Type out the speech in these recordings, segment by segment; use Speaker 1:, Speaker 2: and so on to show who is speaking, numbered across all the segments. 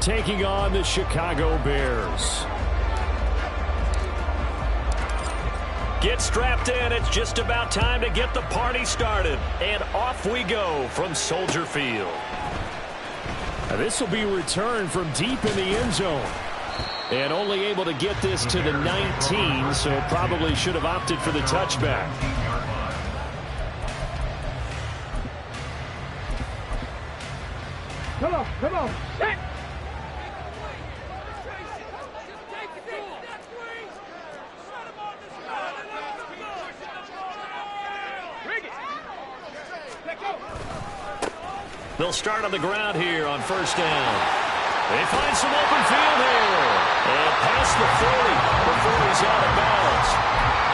Speaker 1: taking on the Chicago Bears. Get strapped in. It's just about time to get the party started. And off we go from Soldier Field. This will be returned from deep in the end zone. And only able to get this to the 19, so probably should have opted for the touchback.
Speaker 2: Come on, come on. Set.
Speaker 1: They'll start on the ground here on first down. They find some open field here. And past the 40 before he's out of bounds.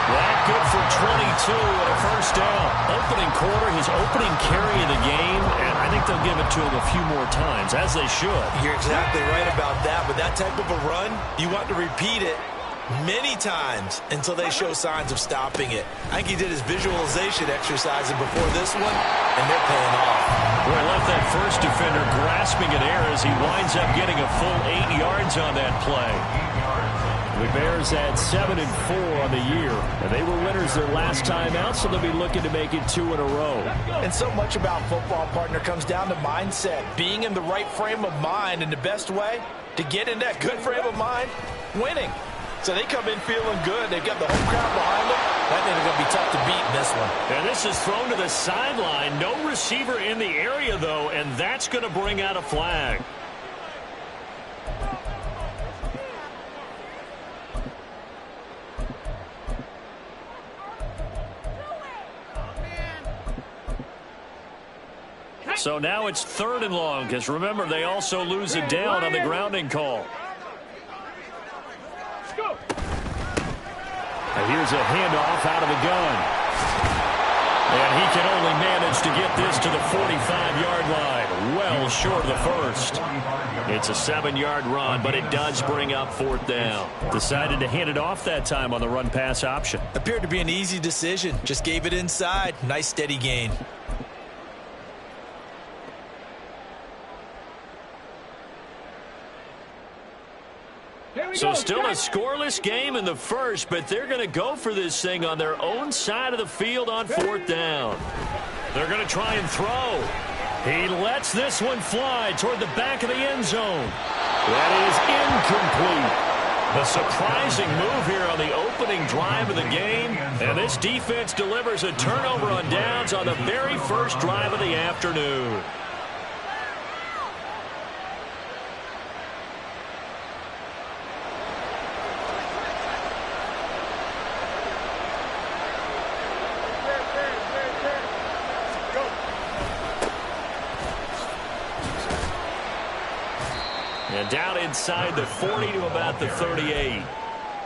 Speaker 1: That good for 22 and a first down. Opening quarter, his opening carry of the game, and I think they'll give it to him a few more times, as they should.
Speaker 3: You're exactly right about that, but that type of a run, you want to repeat it many times until they show signs of stopping it. I think he did his visualization exercises before this one, and they're paying off.
Speaker 1: Boy, left that first defender grasping at air as he winds up getting a full 8 yards on that play. The Bears had 7-4 on the year, and they were winners their last time out, so they'll be looking to make it 2 in a row.
Speaker 3: And so much about football, partner, comes down to mindset. Being in the right frame of mind, and the best way to get in that good frame of mind, winning. So they come in feeling good. They've got the home crowd behind them. I think they're going to be tough to beat in this one.
Speaker 1: And this is thrown to the sideline. No receiver in the area, though, and that's going to bring out a flag. So now it's 3rd and long, because remember, they also lose it down on the grounding call. And here's a handoff out of the gun. And he can only manage to get this to the 45-yard line. Well short of the first. It's a 7-yard run, but it does bring up 4th down. Decided to hand it off that time on the run-pass option.
Speaker 3: Appeared to be an easy decision. Just gave it inside. Nice steady gain.
Speaker 1: So still a scoreless game in the first, but they're going to go for this thing on their own side of the field on 4th down. They're going to try and throw. He lets this one fly toward the back of the end zone. That is incomplete. A surprising move here on the opening drive of the game, and this defense delivers a turnover on downs on the very first drive of the afternoon. And down inside the 40 to about the 38.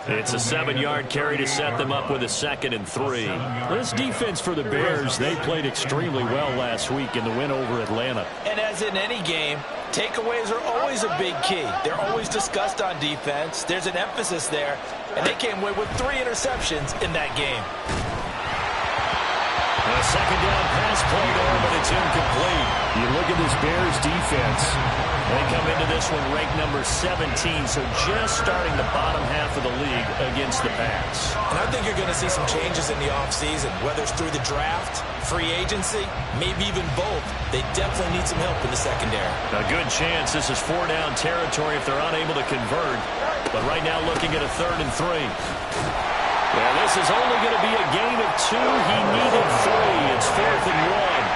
Speaker 1: It's a 7-yard carry to set them up with a 2nd and 3. This defense for the Bears, they played extremely well last week in the win over Atlanta.
Speaker 3: And as in any game, takeaways are always a big key. They're always discussed on defense. There's an emphasis there, and they came away with 3 interceptions in that game.
Speaker 1: A 2nd down pass play there, but it's incomplete. You look at this Bears defense. They come into this one ranked number 17, so just starting the bottom half of the league against the pass.
Speaker 3: And I think you're going to see some changes in the offseason, whether it's through the draft, free agency, maybe even both. They definitely need some help in the secondary.
Speaker 1: A good chance this is 4-down territory if they're unable to convert. But right now looking at a 3rd and 3. Well, this is only going to be a gain of 2. He needed 3. It's 4th and 1.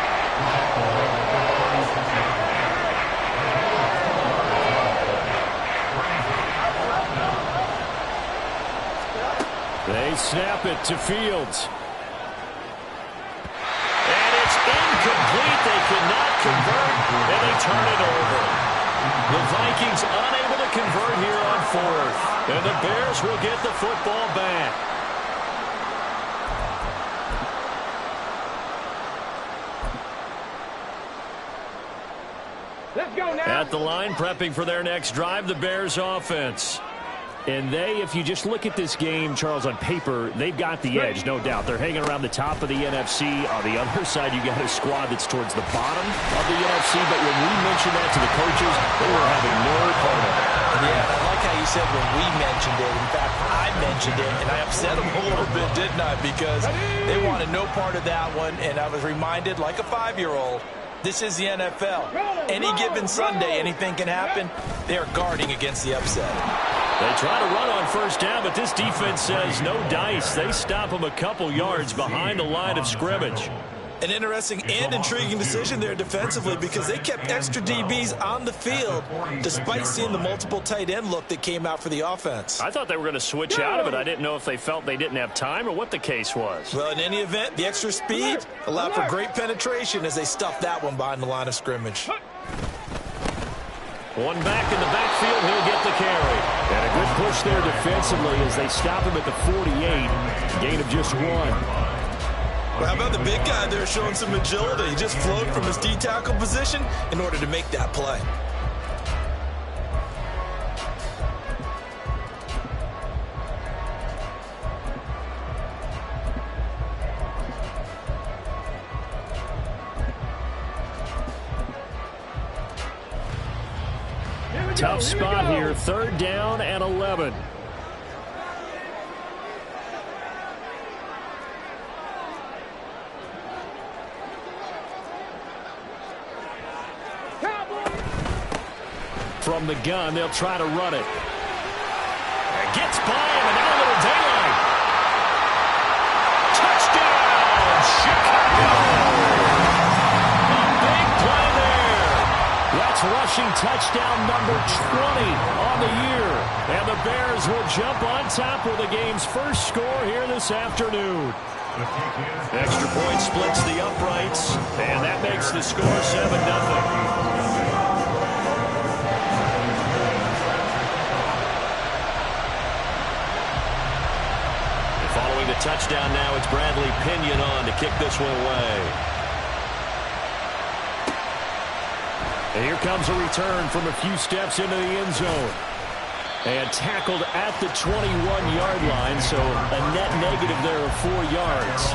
Speaker 1: They snap it to Fields. And it's incomplete. They cannot convert, and they turn it over. The Vikings unable to convert here on 4th. And the Bears will get the football back.
Speaker 2: Let's go now.
Speaker 1: At the line, prepping for their next drive, the Bears offense. And they, if you just look at this game, Charles, on paper, they've got the edge, no doubt. They're hanging around the top of the NFC. On the other side, you got a squad that's towards the bottom of the NFC. But when we mentioned that to the coaches, they were having no part of it.
Speaker 3: mentioned it. In fact, I mentioned it, and I upset them a little bit, didn't I? Because they wanted no part of that one, and I was reminded, like a 5-year-old, this is the NFL. Any given Sunday, anything can happen. They are guarding against the upset.
Speaker 1: They try to run on first down, but this defense says no dice. They stop them a couple yards behind the line of scrimmage.
Speaker 3: An interesting and intriguing decision there defensively because they kept extra DBs on the field despite seeing the multiple tight end look that came out for the offense.
Speaker 1: I thought they were going to switch out of it. I didn't know if they felt they didn't have time or what the case was.
Speaker 3: Well, in any event, the extra speed allowed for great penetration as they stuffed that one behind the line of scrimmage.
Speaker 1: One back in the backfield, he'll get the carry. And a good push there defensively as they stop him at the 48. Gain of just 1.
Speaker 3: Well, how about the big guy there showing some agility? He just flowed from his D-tackle position in order to make that play.
Speaker 1: Tough spot here, 3rd down and 11. From the gun, they'll try to run it. It gets by him, and now a little daylight. Touchdown, Chicago! A big play there. That's rushing touchdown number 20 on the year. And the Bears will jump on top with the game's first score here this afternoon. Extra point splits the uprights, and that makes the score 7-0. Following the touchdown now, it's Bradley Pinion on to kick this one away. And here comes a return from a few steps into the end zone. And tackled at the 21-yard line, so a net negative there of 4 yards.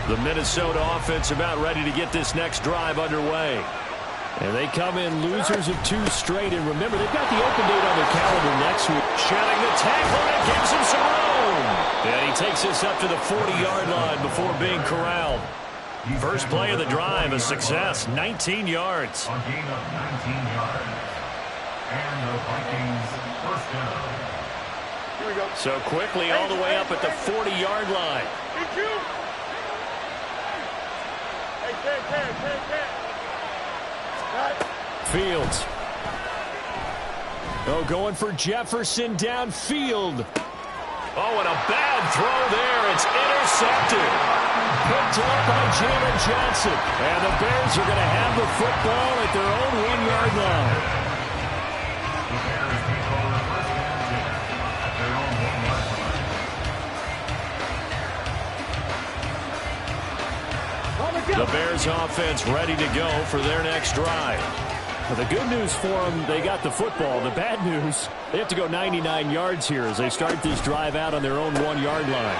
Speaker 1: The Minnesota offense about ready to get this next drive underway. And they come in losers of 2 straight. And remember, they've got the open date on their calendar next week. Shedding the tackle, and it gives him some room. And he takes us up to the 40-yard line before being corralled. First play of the drive, a success, 19 yards.
Speaker 4: A gain of 19 yards. And the Vikings first down.
Speaker 2: Here we go.
Speaker 1: So quickly all the way up at the 40-yard line. Fields. Oh, going for Jefferson downfield. Oh, and a bad throw there. It's intercepted. Picked up by Jalen Johnson. And the Bears are going to have the football at their own 1-yard line.
Speaker 4: The Bears take over first and 10 at their own 1-yard line.
Speaker 1: The Bears offense ready to go for their next drive. Well, the good news for them, they got the football. The bad news, they have to go 99 yards here as they start this drive out on their own 1-yard line.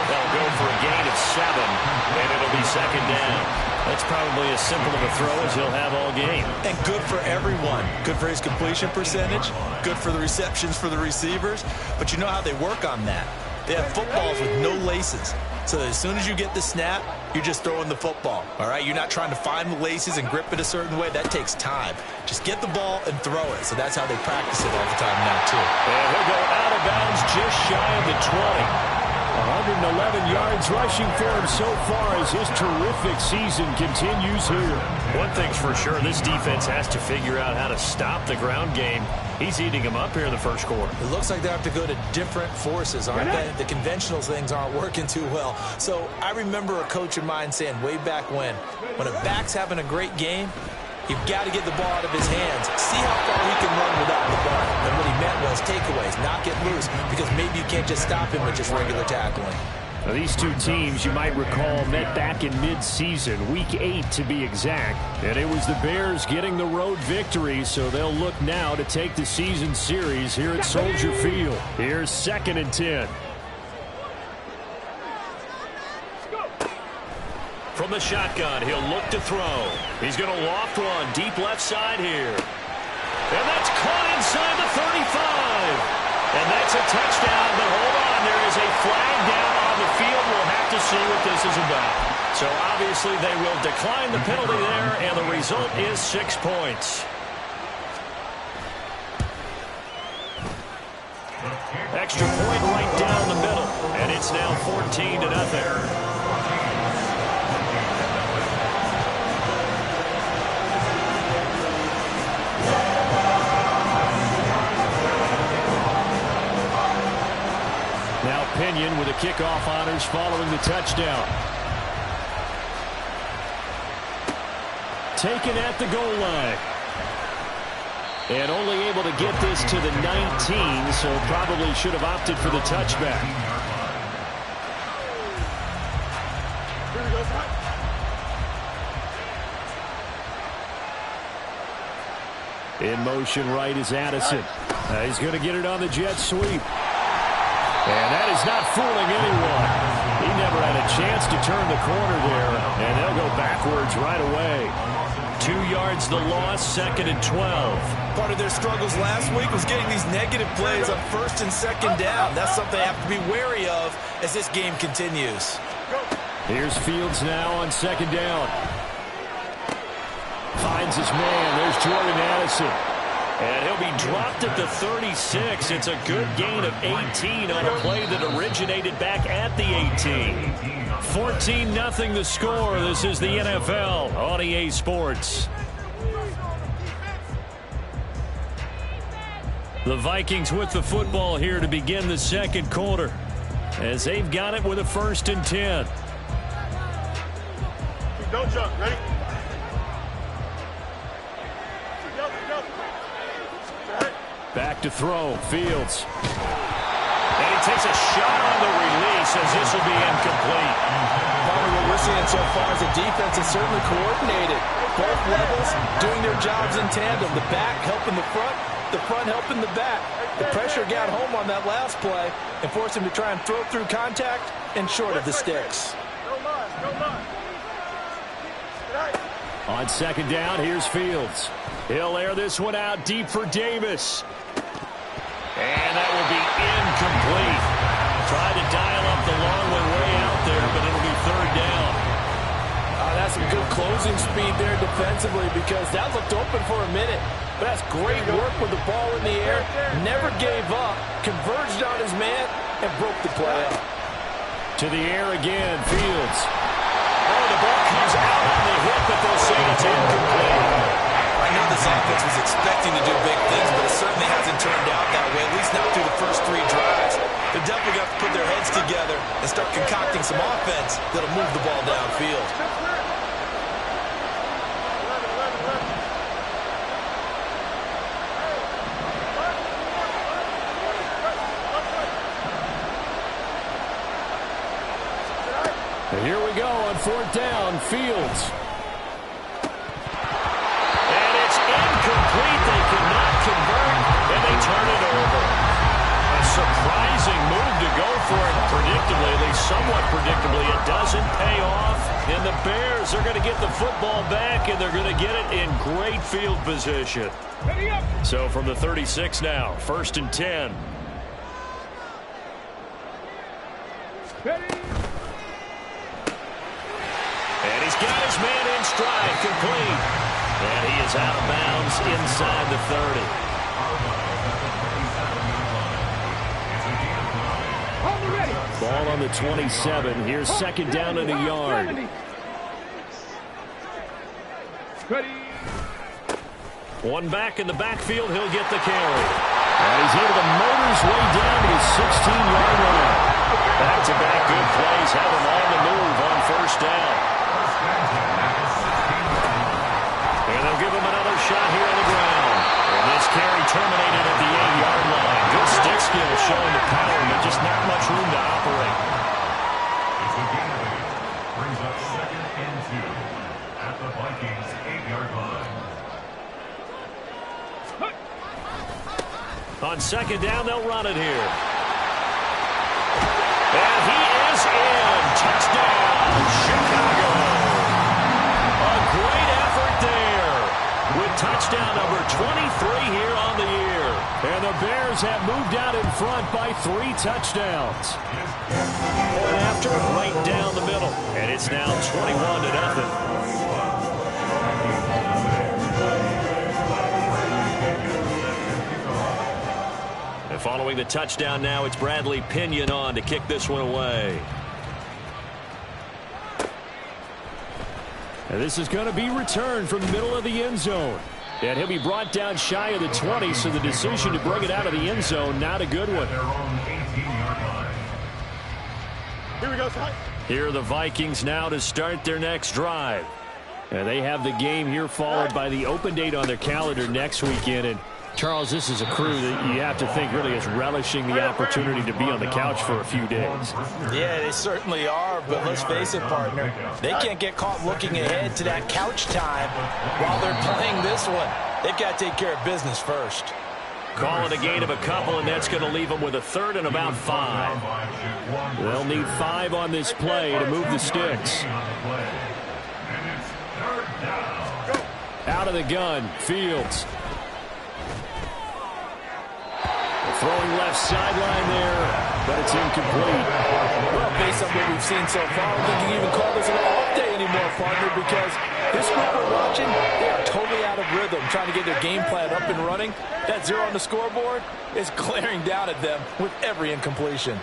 Speaker 1: They'll go for a gain of 7, and it'll be 2nd down. That's probably as simple of a throw as he'll have all game.
Speaker 3: And good for everyone. Good for his completion percentage. Good for the receptions for the receivers. But you know how they work on that. They have footballs with no laces. So as soon as you get the snap, you're just throwing the football, all right? You're not trying to find the laces and grip it a certain way. That takes time. Just get the ball and throw it. So that's how they practice it all the time now, too.
Speaker 1: And he'll go out of bounds just shy of the 20. 111 yards rushing for him so far as his terrific season continues here. One thing's for sure, this defense has to figure out how to stop the ground game. He's eating them up here in the first quarter.
Speaker 3: It looks like they have to go to different forces, aren't they? The conventional things aren't working too well. So I remember a coach of mine saying way back when a back's having a great game, you've got to get the ball out of his hands. See how far he can run without the ball. And what he meant was takeaways, not get loose, because maybe you can't just stop him with just regular tackling.
Speaker 1: Now, these two teams, you might recall, met back in mid-season, Week 8 to be exact. And it was the Bears getting the road victory, so they'll look now to take the season series here at Soldier Field. Here's 2nd and 10. the shotgun. He'll look to throw. He's going to loft one deep left side here. And that's caught inside the 35. And that's a touchdown, but hold on. There is a flag down on the field. We'll have to see what this is about. So obviously they will decline the penalty there, and the result is 6 points. Extra point right down the middle, and it's now 14-0. Now Pinion with the kickoff honors following the touchdown. Taken at the goal line. And only able to get this to the 19, so probably should have opted for the touchback. In motion right is Addison. He's going to get it on the jet sweep. And that is not fooling anyone. He never had a chance to turn the corner there, and they'll go backwards right away. 2 yards the loss, 2nd and 12.
Speaker 3: Part of their struggles last week was getting these negative plays on 1st and 2nd down. That's something they have to be wary of as this game continues.
Speaker 1: Here's Fields now on 2nd down. Finds his man. There's Jordan Addison. And he'll be dropped at the 36. It's a good gain of 18 on a play that originated back at the 18. 14-0 the score. This is the NFL on EA Sports. The Vikings with the football here to begin the 2nd quarter, as they've got it with a 1st and 10.
Speaker 2: Don't jump. Ready?
Speaker 1: Back to throw. Fields. And he takes a shot on the release as this will be incomplete.
Speaker 3: Part of what we're seeing so far is the defense is certainly coordinated. Both levels doing their jobs in tandem. The back helping the front helping the back. The pressure got home on that last play and forced him to try and throw through contact and short of the sticks.
Speaker 1: On 2nd down, here's Fields. He'll air this one out deep for Davis. And that will be incomplete. Tried to dial up the long one way out there, but it'll be 3rd down.
Speaker 3: That's some good closing speed there defensively, because that looked open for a minute. But that's great work with the ball in the air. Never gave up. Converged on his man and broke the play up.
Speaker 1: To the air again, Fields. Oh, the ball comes out on the hit, but they'll say it's incomplete.
Speaker 3: I know this offense was expecting to do big things, but it certainly hasn't turned out that way, at least not through the first 3 drives. They're definitely going to have to put their heads together and start concocting some offense that'll move the ball downfield.
Speaker 1: And here we go on 4th down, Fields. And it's incomplete. They cannot convert, and they turn it over. A surprising move to go for it predictably, at least somewhat predictably. It doesn't pay off, and the Bears are going to get the football back, and they're going to get it in great field position. So from the 36 now, 1st and 10. And he's got his man in stride, complete. And he is out of bounds inside the 30. Ball on the 27. Here's 2nd down and a yard. One back in the backfield. He'll get the carry. And he's able to motor his way down to his 16-yard line. Back-to-back good plays have him on the move on 1st down. And they'll give him another shot here on the ground. And this carry terminated at the 8-yard line. Good stick skill showing the power, but just not much room to operate.
Speaker 4: It's a gain of 8. Brings up 2nd and 2 at the Vikings 8-yard line.
Speaker 1: On 2nd down, they'll run it here. And he is in. Touchdown, Chicago. touchdown number 23 here on the year. And the Bears have moved out in front by 3 touchdowns. Point after, right down the middle. And it's now 21-0. And following the touchdown now, it's Bradley Pinion on to kick this one away. And this is going to be returned from the middle of the end zone. And he'll be brought down shy of the 20, so the decision to bring it out of the end zone, not a good one.
Speaker 2: Here we go, Ty.
Speaker 1: Here are the Vikings now to start their next drive. And they have the game here followed by the open date on their calendar next weekend. And Charles, this is a crew that you have to think really is relishing the opportunity to be on the couch for a few days.
Speaker 3: Yeah, they certainly are, but let's face it, partner, they can't get caught looking ahead to that couch time while they're playing this one. They've got to take care of business first.
Speaker 1: Call it a gain of a couple, and that's going to leave them with a third and about 5. They'll need 5 on this play to move the sticks. Out of the gun, Fields. Throwing left sideline there, but it's incomplete.
Speaker 3: Well, based on what we've seen so far, I don't think you can even call this an off day anymore, partner, because this group we're watching, they are totally out of rhythm, trying to get their game plan up and running. That 0 on the scoreboard is glaring down at them with every incompletion.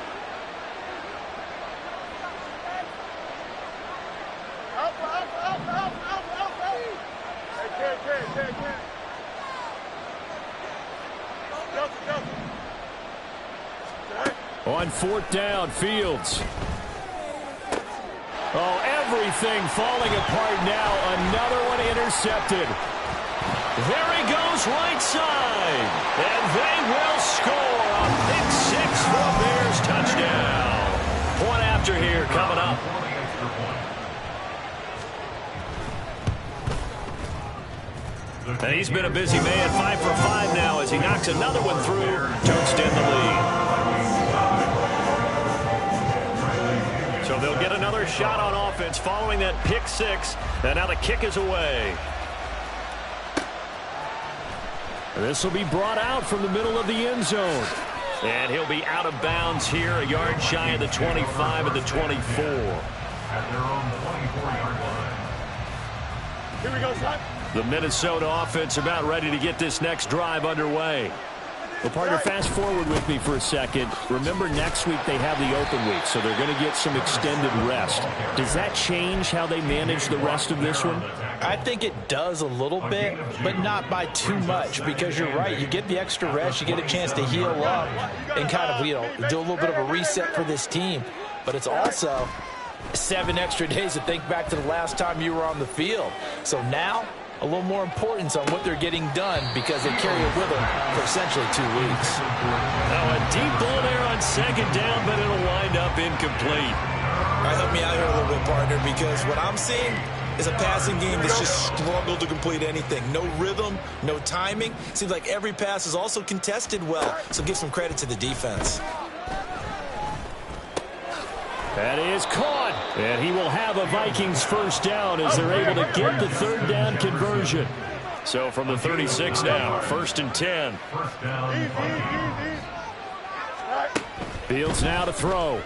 Speaker 1: On 4th down, Fields. Oh, everything falling apart now. Another one intercepted. There he goes right side. And they will score a pick 6 for a Bears touchdown. Point after here coming up. And he's been a busy man, 5 for 5 now as he knocks another one through to extend the lead. So they'll get another shot on offense following that pick 6. And now the kick is away. This will be brought out from the middle of the end zone. And he'll be out of bounds here, a yard shy of the 25 and the 24.
Speaker 4: At their own 24-yard line.
Speaker 2: Here we go, son.
Speaker 1: The Minnesota offense about ready to get this next drive underway. Well, partner, fast forward with me for a second. Remember, next week they have the open week, so they're going to get some extended rest. Does that change how they manage the rest of this one?
Speaker 3: I think it does a little bit, but not by too much, because you're right. You get the extra rest, you get a chance to heal up and kind of, do a little bit of a reset for this team. But it's also 7 extra days to think back to the last time you were on the field. So now, a little more importance on what they're getting done because they carry it with them for essentially 2 weeks.
Speaker 1: Now a deep ball there on 2nd down, but it'll wind up incomplete.
Speaker 3: All right, help me out here a little bit, partner, because what I'm seeing is a passing game that's just struggled to complete anything. No rhythm, no timing. Seems like every pass is also contested well, so give some credit to the defense.
Speaker 1: That is caught, and he will have a Vikings first down as they're able to get the 3rd down conversion. So from the 36 now, 1st and 10.
Speaker 4: First down, Vikings.
Speaker 1: Fields now to throw.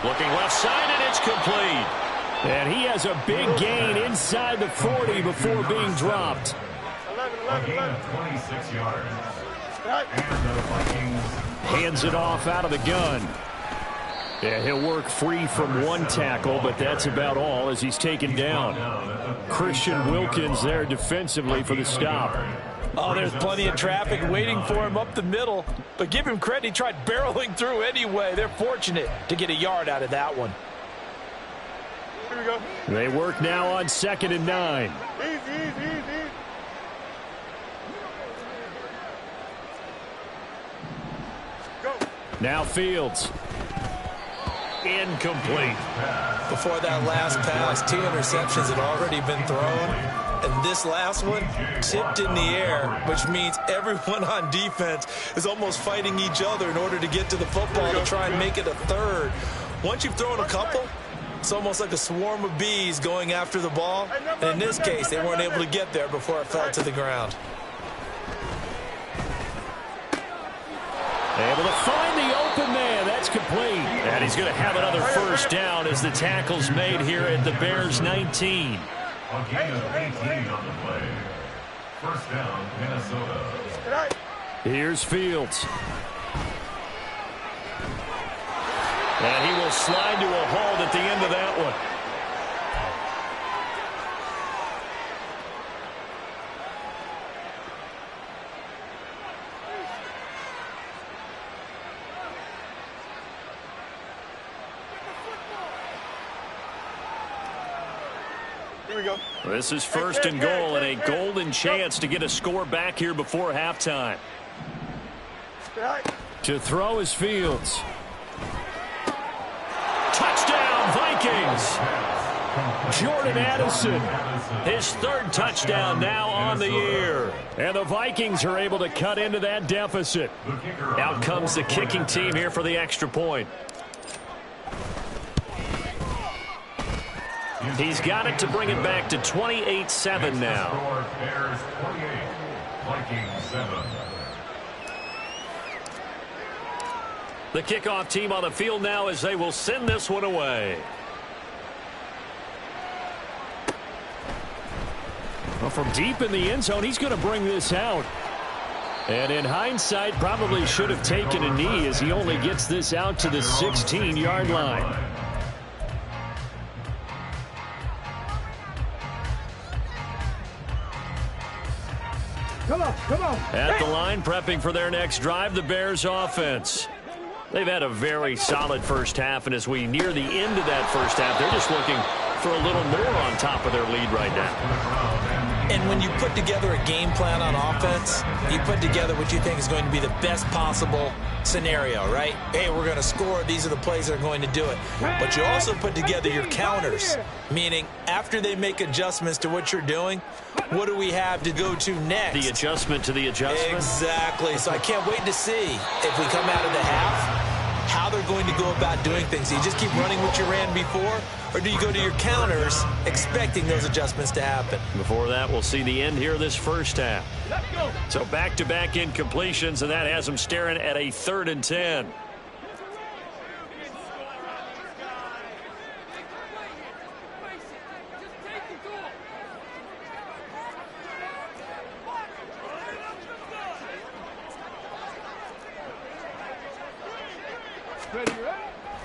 Speaker 1: Looking left side, and it's complete. And he has a big gain inside the 40 before being dropped.
Speaker 4: A gain of 26 yards. And the Vikings
Speaker 1: Hands it off out of the gun. Yeah, he'll work free from 1 tackle, but that's about all as he's taken down. Christian Wilkins there defensively for the stop.
Speaker 3: Oh, there's plenty of traffic waiting for him up the middle. But give him credit, he tried barreling through anyway. They're fortunate to get a yard out of that one.
Speaker 2: Here we go.
Speaker 1: They work now on 2nd and 9.
Speaker 2: Easy. Go.
Speaker 1: Now Fields. Incomplete.
Speaker 3: Before that last pass, 2 interceptions had already been thrown. And this last one tipped in the air, which means everyone on defense is almost fighting each other in order to get to the football to try and make it a 3rd. Once you've thrown a couple, It's almost like a swarm of bees going after the ball. And in this case, they weren't able to get there before it fell to the ground.
Speaker 1: Able to find the open man. That's complete. And he's going to have another first down as the tackle's made here at the Bears 19.
Speaker 4: A gain of 18 on the play. First down, Minnesota.
Speaker 1: Here's Fields. And he will slide to a halt at the end of that one.
Speaker 2: Here we go.
Speaker 1: This is first and goal and a golden chance to get a score back here before halftime. To throw is Fields. Touchdown, Vikings. Jordan Addison, his third touchdown now on the year. And the Vikings are able to cut into that deficit. Out comes the kicking team here for the extra point. He's got it to bring it back to 28-7 now.
Speaker 4: Bears 28, Vikings 7.
Speaker 1: The kickoff team on the field now as they will send this one away. Well, from deep in the end zone, he's going to bring this out. And in hindsight, probably should have taken a knee as he only gets this out to the 16-yard line.
Speaker 2: Come on.
Speaker 1: At the line, prepping for their next drive, the Bears offense. They've had a very solid first half, and as we near the end of that first half, they're just looking for a little more on top of their lead right now.
Speaker 3: And when you put together a game plan on offense, you put together what you think is going to be the best possible scenario, right? Hey, we're going to score. These are the plays that are going to do it. But you also put together your counters, meaning after they make adjustments to what you're doing, what do we have to go to next?
Speaker 1: The adjustment to the adjustment?
Speaker 3: Exactly. So I can't wait to see if we come out of the half, how they're going to go about doing things. Do you just keep running what you ran before, or do you go to your counters expecting those adjustments to happen?
Speaker 1: Before that, we'll see the end here of this first half. So back-to-back incompletions, and that has them staring at a 3rd and 10.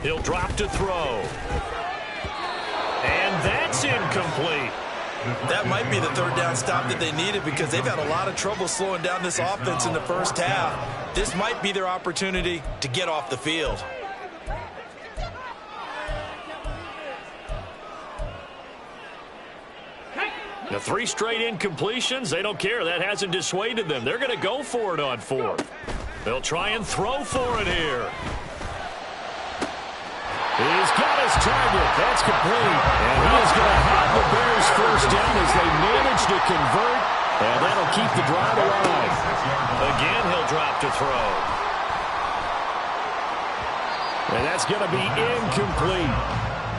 Speaker 1: He'll drop to throw. And that's incomplete.
Speaker 3: That might be the 3rd down stop that they needed because they've had a lot of trouble slowing down this offense in the first half. This might be their opportunity to get off the field.
Speaker 1: The 3 straight incompletions, they don't care. That hasn't dissuaded them. They're going to go for it on 4th. They'll try and throw for it here. He's got his target. That's complete. And he is going to have the Bears first down as they manage to convert. And that'll keep the drive alive. Again, he'll drop to throw. And that's going to be incomplete.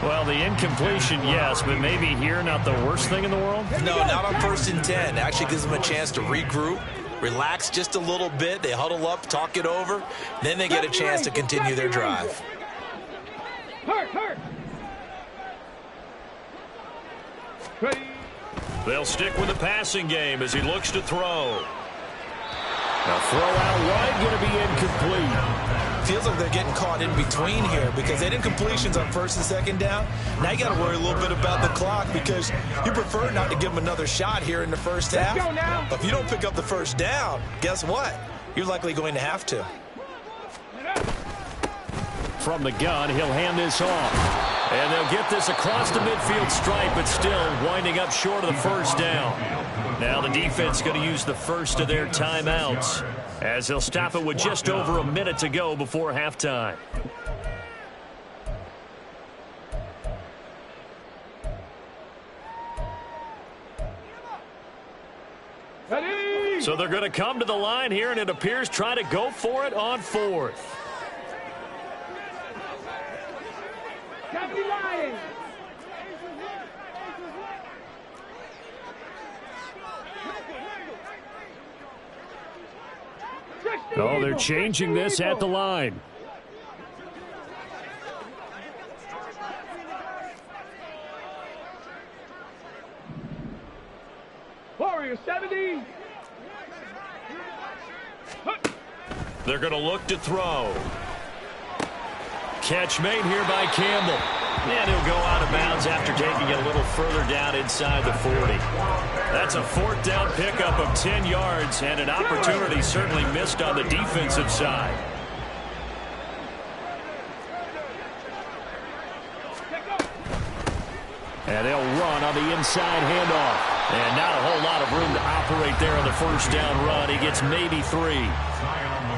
Speaker 1: Well, the incompletion, yes, but maybe here not the worst thing in the world?
Speaker 3: No, not on 1st and 10. Actually gives them a chance to regroup, relax just a little bit. They huddle up, talk it over. Then they get a chance to continue their drive.
Speaker 1: They'll stick with the passing game as he looks to throw. Now throw out wide, going to be incomplete.
Speaker 3: Feels like they're getting caught in between here because they did incompletions on 1st and 2nd down. Now you got to worry a little bit about the clock because you prefer not to give them another shot here in the first half. But if you don't pick up the first down, guess what? You're likely going to have to.
Speaker 1: From the gun, he'll hand this off. And they'll get this across the midfield stripe, but still winding up short of the first down. Now the defense going to use the first of their timeouts as they'll stop it with just over a minute to go before halftime. So they're going to come to the line here, and it appears try to go for it on 4th. Oh, they're changing this at the line.
Speaker 2: Warrior 70.
Speaker 1: They're going to look to throw. Catch made here by Campbell. And he'll go out of bounds after taking it a little further down inside the 40. That's a fourth down pickup of 10 yards and an opportunity certainly missed on the defensive side. And they'll run on the inside handoff. And not a whole lot of room to operate there on the first down run. He gets maybe 3.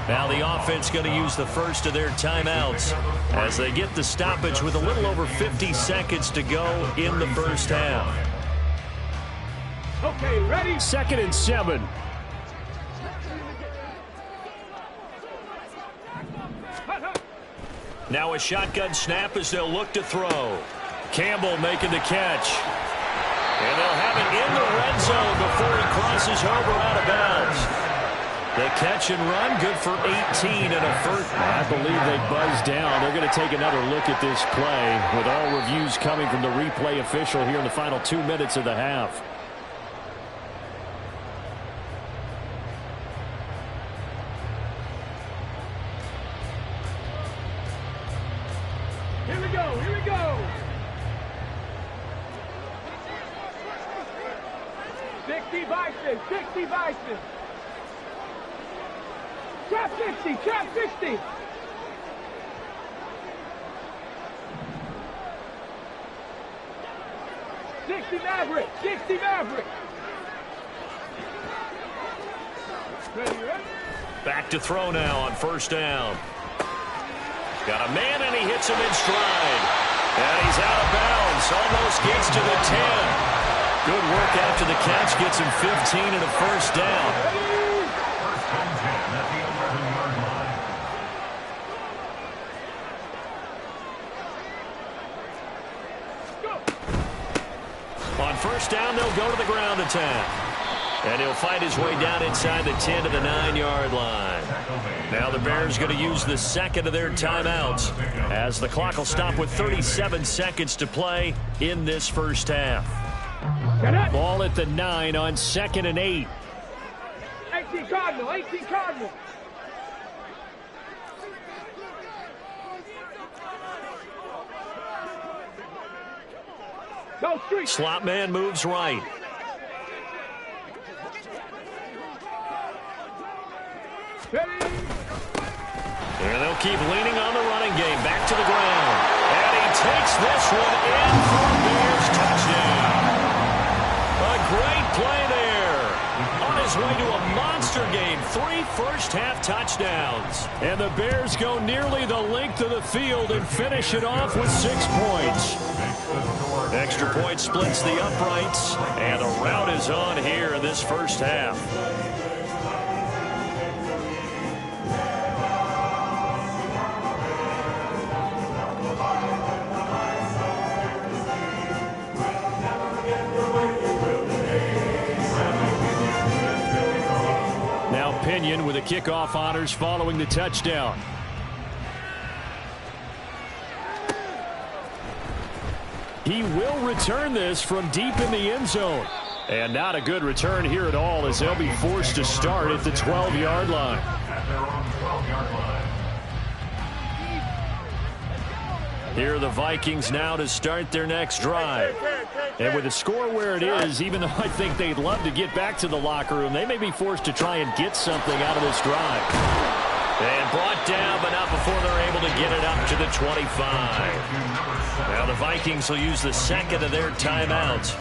Speaker 1: Now the offense going to use the first of their timeouts as they get the stoppage with a little over 50 seconds to go in the first half.
Speaker 2: Okay, ready?
Speaker 1: 2nd and 7. Now a shotgun snap as they'll look to throw. Campbell making the catch. And they'll have it in the red zone before he crosses over out of bounds. The catch and run, good for 18 and a first. I believe they buzzed down. They're going to take another look at this play with all reviews coming from the replay official here in the final 2 minutes of the half.
Speaker 2: Here we go, here we go. 60 Bison, 60 Bison. Trap 60, trap 60. Maverick, 60 Maverick. Ready, ready?
Speaker 1: Back to throw now on first down. Got a man and he hits him in stride. And he's out of bounds. Almost gets to the 10. Good work after the catch. Gets him 15 and a first down.
Speaker 4: First and 10 at the 11-yard line.
Speaker 2: Go.
Speaker 1: On first down, they'll go to the ground attack. And he'll fight his way down inside the 10 to the 9-yard line. Now the Bears going to use the second of their timeouts as the clock will stop with 37 seconds to play in this first half. Ball at the 9 on 2nd and 8.
Speaker 2: 18 Cardinal, 18 Cardinal. Go street.
Speaker 1: Slot man moves right.
Speaker 2: Ready.
Speaker 1: And they'll keep leaning on the running game. Back to the ground. And he takes this one in for a Bears touchdown. A great play there. On his way to a monster game. 3 first-half touchdowns. And the Bears go nearly the length of the field and finish it off with 6 points. Extra point splits the uprights. And a rout is on here in this first half. Pinion with the kickoff honors following the touchdown. He will return this from deep in the end zone. And not a good return here at all as they'll be forced to start at the 12-yard line.
Speaker 4: At their own 12-yard line.
Speaker 1: Here are the Vikings now to start their next drive. And with the score where it is, even though I think they'd love to get back to the locker room, they may be forced to try and get something out of this drive. And brought down, but not before they're able to get it up to the 25. Now the Vikings will use the second of their timeouts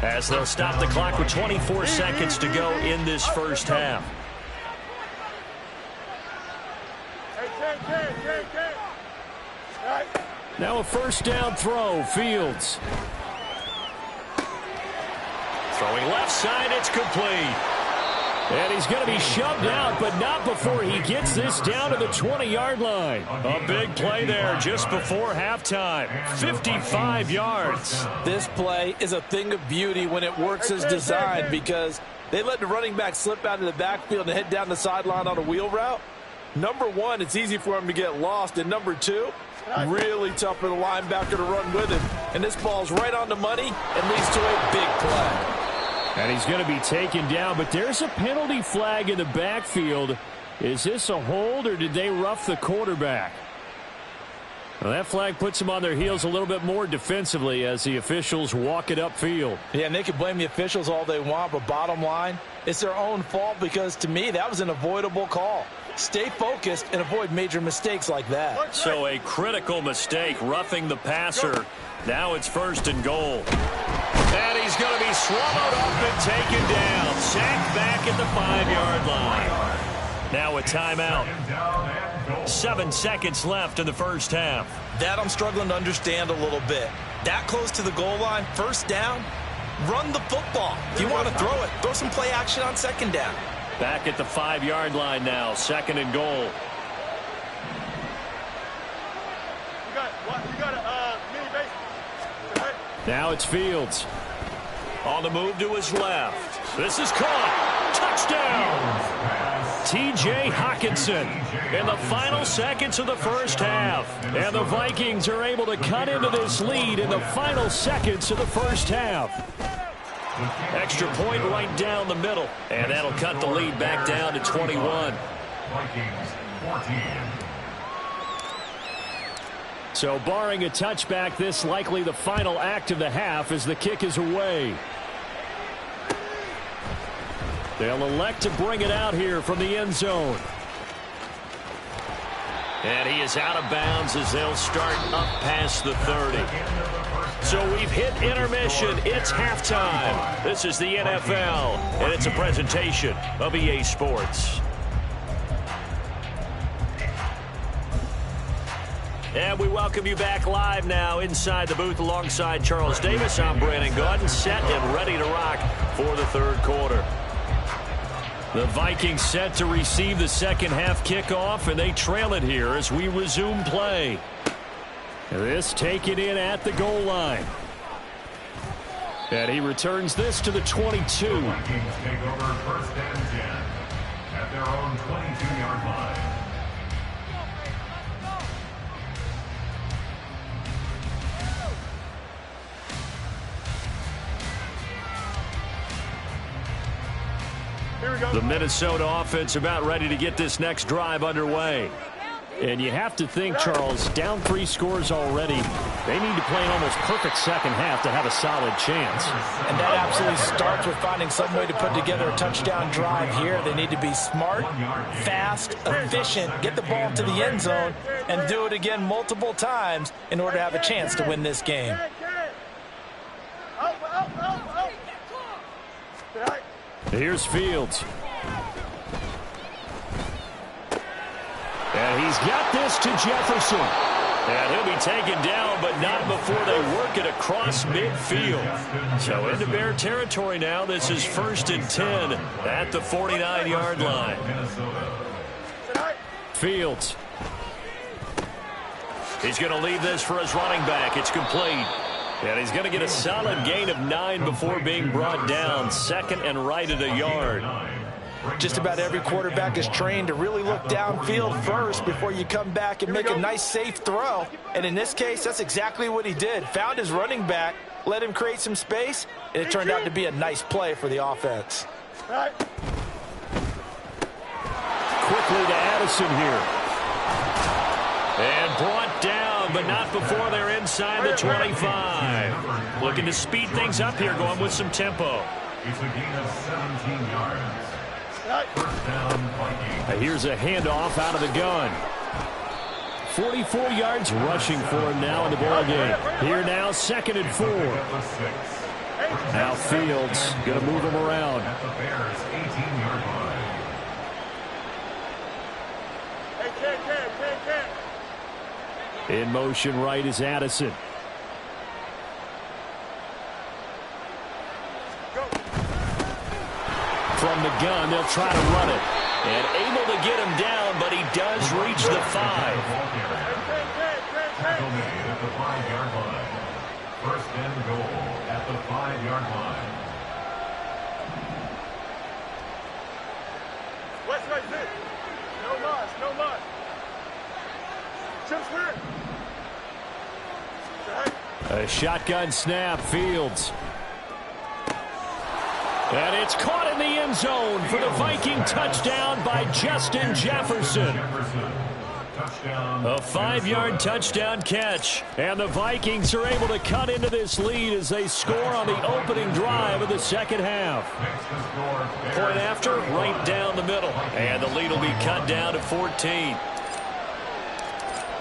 Speaker 1: as they'll stop the clock with 24 seconds to go in this first half. Now a first down throw, Fields. Throwing left side, it's complete. And he's going to be shoved out, but not before he gets this down to the 20-yard line. A big play there just before halftime. 55 yards.
Speaker 3: This play is a thing of beauty when it works as designed because They let the running back slip out of the backfield and head down the sideline on a wheel route. Number one, it's easy for him to get lost. And number two, really tough for the linebacker to run with him. And this ball's right on the money and leads to a big play.
Speaker 1: And he's going to be taken down, but there's a penalty flag in the backfield. Is this a hold, or did they rough the quarterback? Well, that flag puts them on their heels a little bit more defensively as the officials walk it upfield.
Speaker 3: Yeah, and they can blame the officials all they want, but bottom line, it's their own fault because, to me, that was an avoidable call. Stay focused and avoid major mistakes like that.
Speaker 1: So a critical mistake, roughing the passer. Now it's 1st and goal. And he's going to be swallowed up and taken down. Sacked back at the 5-yard line. Now a timeout. 7 seconds left in the first half.
Speaker 3: That I'm struggling to understand a little bit. That close to the goal line, 1st down, run the football. If you want to throw it, throw some play action on 2nd down.
Speaker 1: Back at the 5-yard line now, 2nd and goal. Now it's Fields. On the move to his left. This is caught. Touchdown. T.J. Hockenson in the final seconds of the first half. And the Vikings are able to cut into this lead in the final seconds of the first half. Extra point right down the middle. And that'll cut the lead back down to 21.
Speaker 4: Vikings 14.
Speaker 1: So barring a touchback, this likely the final act of the half as the kick is away. They'll elect to bring it out here from the end zone. And he is out of bounds as they'll start up past the 30. So we've hit intermission. It's halftime. This is the NFL, and it's a presentation of EA Sports. And we welcome you back live now inside the booth alongside Charles Davis. I'm Brandon Gaudin, set and ready to rock for the 3rd quarter. The Vikings set to receive the second half kickoff, and they trail it here as we resume play. This taken in at the goal line. And he returns this to the 22.
Speaker 4: The Vikings take over 1st and 10 at their own 22-yard line.
Speaker 1: The Minnesota offense about ready to get this next drive underway. And you have to think, Charles, down 3 scores already. They need to play an almost perfect second half to have a solid chance.
Speaker 3: And that absolutely starts with finding some way to put together a touchdown drive here. They need to be smart, fast, efficient, get the ball to the end zone, and do it again multiple times in order to have a chance to win this game.
Speaker 1: Here's Fields. And he's got this to Jefferson. And he'll be taken down, but not before they work it across midfield. So into Bear territory now. This is 1st and 10 at the 49-yard line. Fields. He's going to leave this for his running back. It's complete. And he's going to get a solid gain of 9 before being brought down. 2nd and right at a yard.
Speaker 3: Just about every quarterback is trained to really look downfield first before you come back and make a nice, safe throw. And in this case, that's exactly what he did. Found his running back, let him create some space, and it turned out to be a nice play for the offense.
Speaker 1: Quickly to Addison here. And brought down, but not before they're inside the 25. Looking to speed things up here, going with some tempo.
Speaker 4: It's a gain of 17 yards. 1st down, Vikings.
Speaker 1: Here's a handoff out of the gun. 44 yards rushing for him now in the ball game. Here now, 2nd and 4. Now Fields going to move him around.
Speaker 4: At the Bears' 18-yard line.
Speaker 1: In motion right is Addison. From the gun, they'll try to run it. And able to get him down, but he does reach the 5.
Speaker 4: Tackle made at the 5-yard line. 1st and goal at the 5-yard line.
Speaker 2: No loss, no loss. Just clear.
Speaker 1: A shotgun snap, Fields. And it's caught in the end zone for the Viking touchdown by Justin Jefferson. A 5-yard touchdown catch. And the Vikings are able to cut into this lead as they score on the opening drive of the second half. Point after, right down the middle. And the lead will be cut down to 14.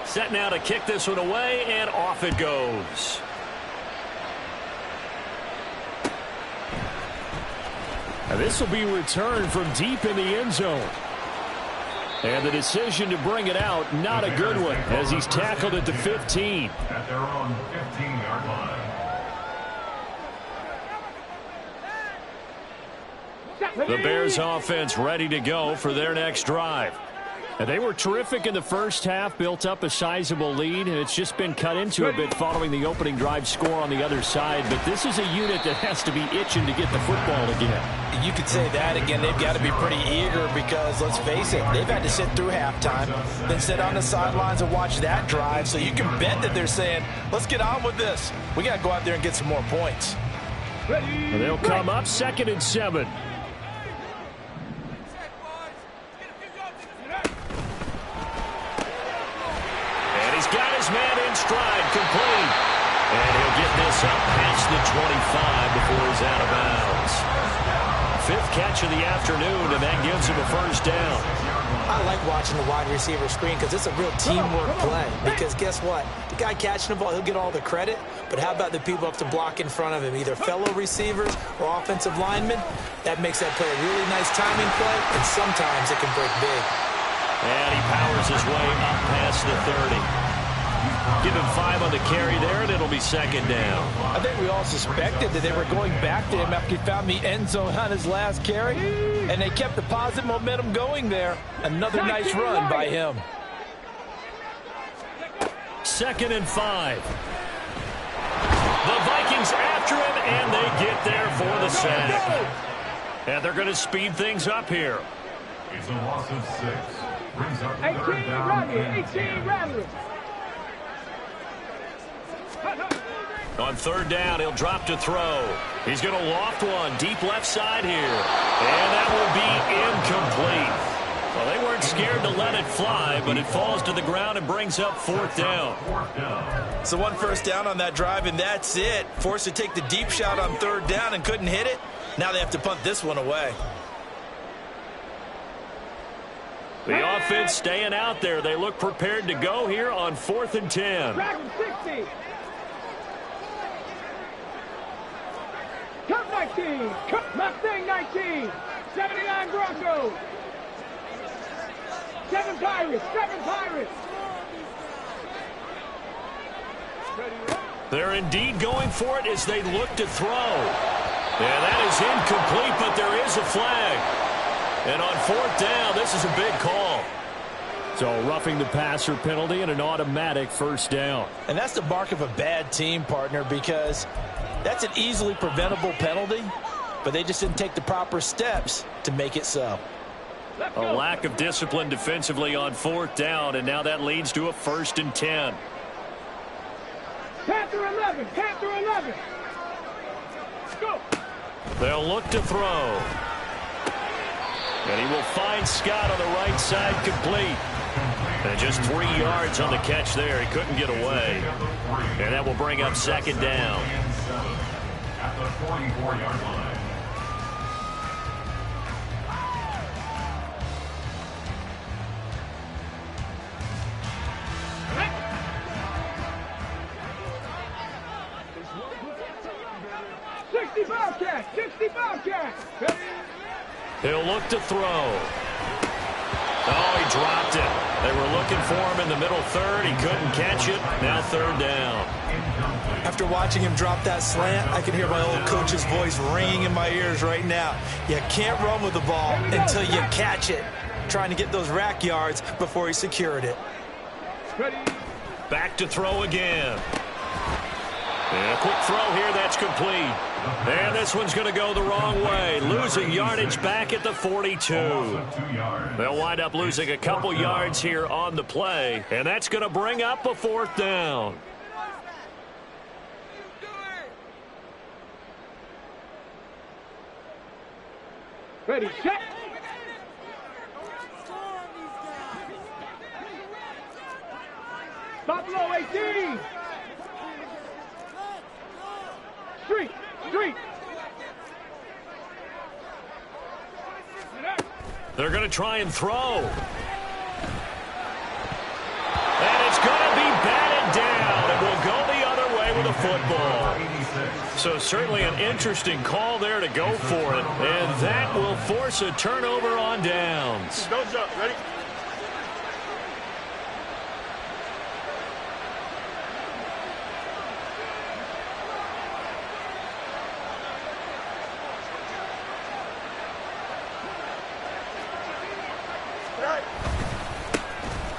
Speaker 1: Set now to kick this one away, and off it goes. And this will be returned from deep in the end zone. And the decision to bring it out, not a good one, as he's tackled at the 15.
Speaker 4: At their own 15-yard line.
Speaker 1: The Bears offense ready to go for their next drive. And they were terrific in the first half, built up a sizable lead, and it's just been cut into a bit following the opening drive score on the other side. But this is a unit that has to be itching to get the football again.
Speaker 3: You could say that again. They've got to be pretty eager because, let's face it, they've had to sit through halftime, then sit on the sidelines and watch that drive. So you can bet that they're saying, let's get on with this. We got to go out there and get some more points.
Speaker 1: And they'll come up 2nd and 7. Got his man in stride, complete. And he'll get this up past the 25 before he's out of bounds. 5th catch of the afternoon, and that gives him a first down.
Speaker 5: I like watching the wide receiver screen because it's a real teamwork play. Because guess what? The guy catching the ball, he'll get all the credit. But how about the people up to block in front of him, either fellow receivers or offensive linemen? That makes that play a really nice timing play, and sometimes it can break big.
Speaker 1: And he powers his way up past the 30. Give him 5 on the carry there, and it'll be 2nd down.
Speaker 3: I think we all suspected that they were going back to him after he found the end zone on his last carry, and they kept the positive momentum going there. Another nice run by him.
Speaker 1: 2nd and 5. The Vikings after him, and they get there for the sack. And they're going to speed things up here.
Speaker 4: It's a loss of 6. Brings up
Speaker 2: 18
Speaker 4: 3rd down.
Speaker 2: Radley, 18 Radley.
Speaker 1: On 3rd down, he'll drop to throw. He's going to loft one deep left side here. And that will be incomplete. Well, they weren't scared to let it fly, but it falls to the ground and brings up 4th down.
Speaker 3: So 1 first down on that drive, and that's it. Forced to take the deep shot on 3rd down and couldn't hit it. Now they have to punt this one away.
Speaker 1: The offense staying out there. They look prepared to go here on 4th and 10.
Speaker 2: Dragon 60. Cut 19. Cut Mustang 19. 79 Broncos. 7 Pirates. 7 Pirates.
Speaker 1: They're indeed going for it as they look to throw. Yeah, that is incomplete, but there is a flag. And on 4th down, this is a big call. So roughing the passer penalty and an automatic first down.
Speaker 3: And that's the mark of a bad team, partner, because that's an easily preventable penalty, but they just didn't take the proper steps to make it so.
Speaker 1: A lack of discipline defensively on 4th down, and now that leads to a 1st and 10.
Speaker 2: Panther 11. Panther 11. Go.
Speaker 1: They'll look to throw. And he will find Scott on the right side, complete. And just 3 yards on the catch there. He couldn't get away. And that will bring up 2nd down.
Speaker 4: At the 44-yard line.
Speaker 2: Bobcat. 60 Bobcat.
Speaker 1: He'll look to throw. Oh, he dropped it. They were looking for him in the middle 3rd. He couldn't catch it. Now 3rd down.
Speaker 5: After watching him drop that slant, I can hear my old coach's voice ringing in my ears right now. You can't run with the ball until you catch it. Trying to get those rack yards before he secured it.
Speaker 1: Back to throw again. And a quick throw here, that's complete. And this one's going to go the wrong way, losing yardage back at the 42. They'll wind up losing a couple yards here on the play, and that's going to bring up a 4th down.
Speaker 2: Ready, set. Stop low, 18. Street.
Speaker 1: They're going to try and throw. And it's going to be batted down. It will go the other way with a football. So certainly an interesting call there to go for it. And that will force a turnover on downs.
Speaker 2: Don't jump. Ready?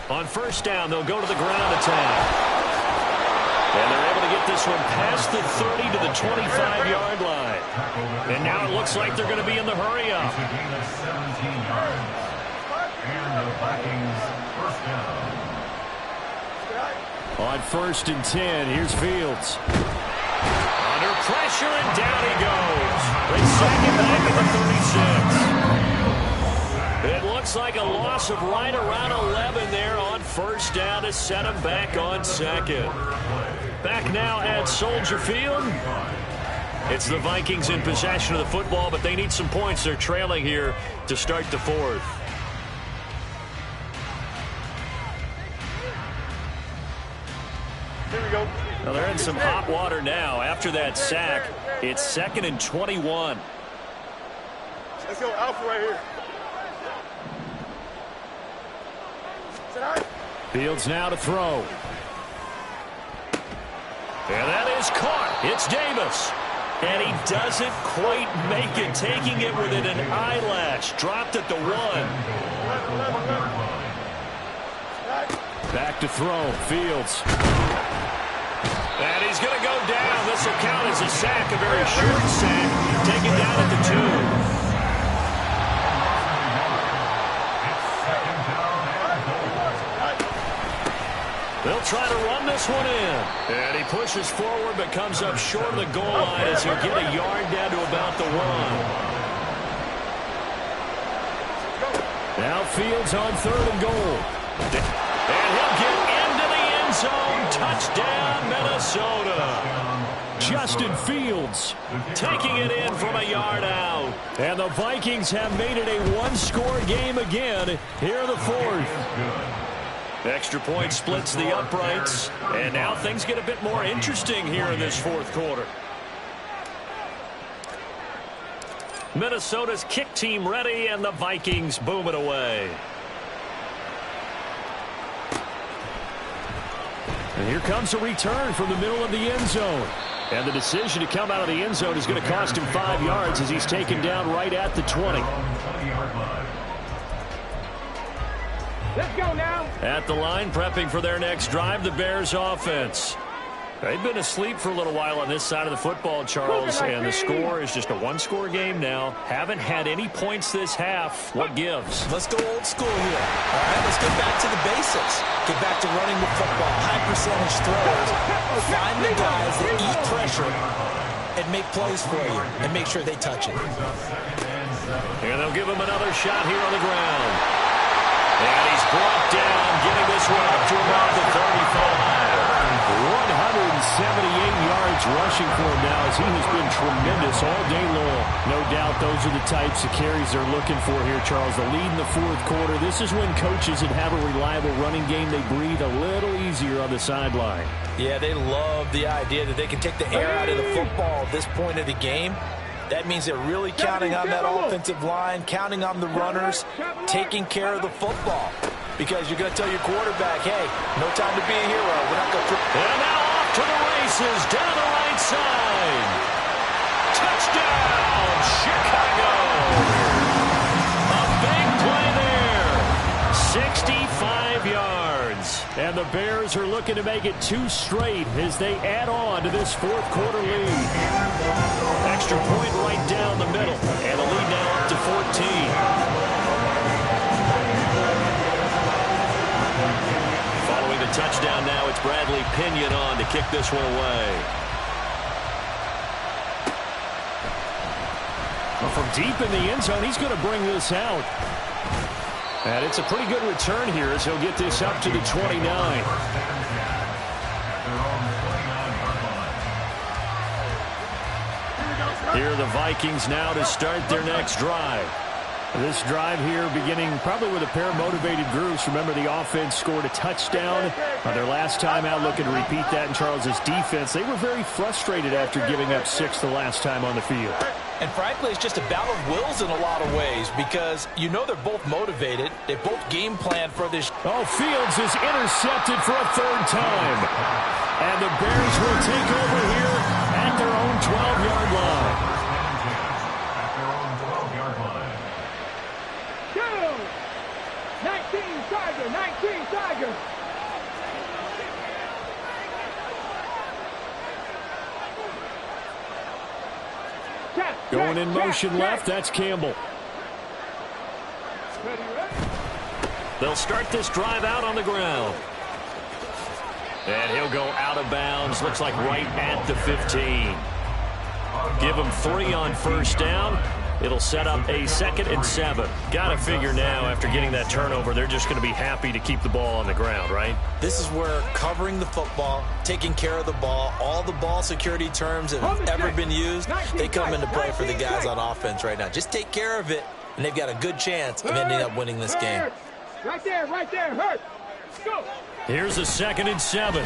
Speaker 1: On 1st down, they'll go to the ground attack. And they're able to get this one past the 30 to the 25-yard line. And now it looks like they're going to be in the hurry-up.
Speaker 4: It's a gain of 17 yards. And the Vikings 1st down.
Speaker 1: On 1st and 10, here's Fields. Under pressure, and down he goes. They sack him back at the 36. It looks like a loss of right around 11 there on 1st down to set him back on 2nd. Back now at Soldier Field. It's the Vikings in possession of the football, but they need some points. They're trailing here to start the 4th.
Speaker 2: Here we go.
Speaker 1: Well, they're in some hot water now. After that sack, it's 2nd and 21.
Speaker 2: Let's go, Alpha right here.
Speaker 1: Fields now to throw. And that is caught. It's Davis. And he doesn't quite make it, taking it within an eyelash. Dropped at the 1. Back to throw. Fields. And he's going to go down. This will count as a sack, a very short sack. Taken down at the 2. They'll try to run this one in. And he pushes forward but comes up short of the goal line as he'll get a yard down to about the 1. Now Fields on 3rd and goal. And he'll get into the end zone. Touchdown, Minnesota. Justin Fields taking it in from a yard out. And the Vikings have made it a one-score game again here in the 4th. Extra point splits the uprights, and now things get a bit more interesting here in this 4th quarter. Minnesota's kick team ready, and the Vikings boom it away. And here comes a return from the middle of the end zone. And the decision to come out of the end zone is going to cost him 5 yards as he's taken down right at the 20.
Speaker 2: Let's go now.
Speaker 1: At the line, prepping for their next drive, the Bears offense. They've been asleep for a little while on this side of the football, Charles, and the score is just a one-score game now. Haven't had any points this half. What gives?
Speaker 5: Let's go old school here. All right, let's get back to the basics. Get back to running the football, high percentage throws. Find the guys that eat pressure and make plays for you and make sure they touch it.
Speaker 1: And they'll give him another shot here on the ground. And he's brought down, getting this one up to about the 35. 178 yards rushing for him now as he has been tremendous all day long. No doubt those are the types of carries they're looking for here, Charles. The lead in the 4th quarter. This is when coaches that have a reliable running game, they breathe a little easier on the sideline.
Speaker 3: Yeah, they love the idea that they can take the air out of the football at this point of the game. That means they're really counting on that offensive line, counting on the runners, taking care of the football. Because you're going to tell your quarterback, hey, no time to be a hero. We're not going to...
Speaker 1: And now off to the races, down the right side. Touchdown, Chicago. A big play there. 65 yards. is. And the Bears are looking to make it 2 straight as they add on to this fourth quarter lead. Extra point right down the middle. And the lead now up to 14. Following the touchdown now, it's Bradley Pinion on to kick this one away. Well, from deep in the end zone, he's going to bring this out. And it's a pretty good return here as he'll get this up to the 29. Here are the Vikings now to start their next drive. This drive here beginning probably with a pair of motivated groups. Remember, the offense scored a touchdown on their last time out, looking to repeat that in Charles's defense. They were very frustrated after giving up 6 the last time on the field.
Speaker 3: And frankly, it's just a battle of wills in a lot of ways because you know they're both motivated. They both game plan for this.
Speaker 1: Oh, Fields is intercepted for a 3rd time. And the Bears will take over here at their own 12-yard line.
Speaker 2: 19 Tiger.
Speaker 1: Going in motion left, that's Campbell. They'll start this drive out on the ground. And he'll go out of bounds, looks like right at the 15. Give him 3 on first down. It'll set up a 2nd and 7. Got to figure now, after getting that turnover, they're just going to be happy to keep the ball on the ground, right?
Speaker 5: This is where covering the football, taking care of the ball, all the ball security terms that have ever been used, they come into play for the guys on offense right now. Just take care of it, and they've got a good chance of ending up winning this game.
Speaker 2: Right there, hurt. Go.
Speaker 1: Here's a 2nd and 7.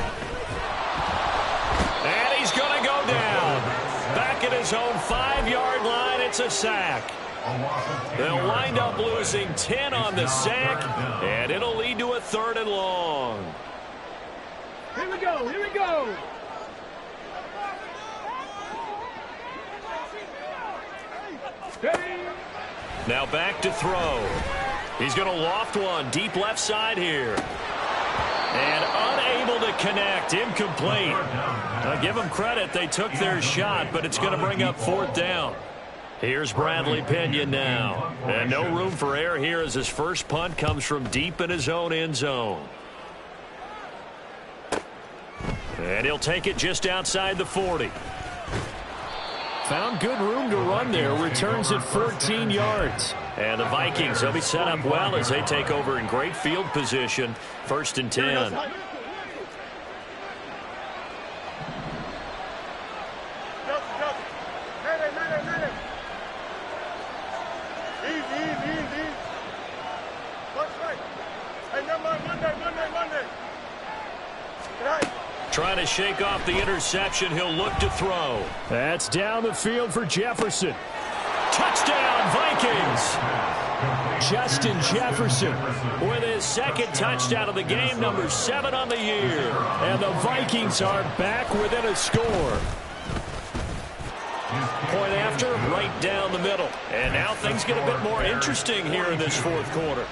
Speaker 1: And he's going to go down. Back at his own 5-yard line, it's a sack. They'll wind up losing 10 on the sack, and it'll lead to a 3rd and long.
Speaker 2: Here we go.
Speaker 1: Now back to throw. He's going to loft one deep left side here. And unable to connect, incomplete. I'll give them credit, they took their shot, but it's going to bring up 4th down. Here's Bradley Pinion now. And no room for error here as his first punt comes from deep in his own end zone. And he'll take it just outside the 40. Found good room to run there, returns at 14 yards. And the Vikings, they'll be set up well as they take over in great field position. 1st and 10. Trying to shake off the interception. He'll look to throw. That's down the field for Jefferson. Touchdown, Vikings! Justin Jefferson with his 2nd touchdown of the game, number 7 on the year. And the Vikings are back within a score. Point after, right down the middle. And now things get a bit more interesting here in this 4th quarter.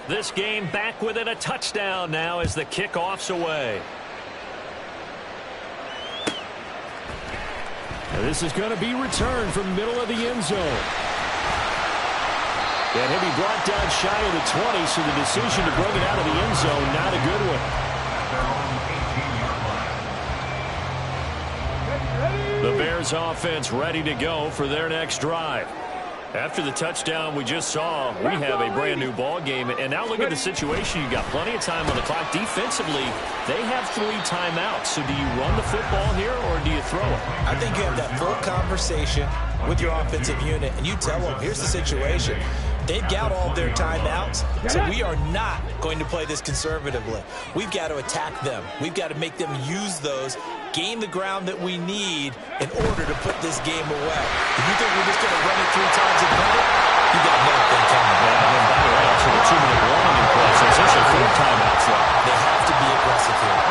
Speaker 1: This game back within a touchdown now as the kickoff's away. And this is going to be returned from middle of the end zone. And he'll be brought down shy of the 20, so the decision to bring it out of the end zone, not a good one. The Bears offense ready to go for their next drive. After the touchdown we just saw, we have a brand new ball game. And now look at the situation. You got plenty of time on the clock. Defensively, they have 3 timeouts. So do you run the football here or do you throw it?
Speaker 5: I think you have that full conversation with your offensive unit, and you tell them, here's the situation. They've got all their timeouts, so we are not going to play this conservatively. We've got to attack them. We've got to make them use those, gain the ground that we need in order to put this game away. If you think we're just going to run it 3 times a minute, you got nothing coming.
Speaker 1: Yeah, and by the way, also the 2-minute warning process. There's a 4 timeouts left.
Speaker 5: They have to be aggressive here.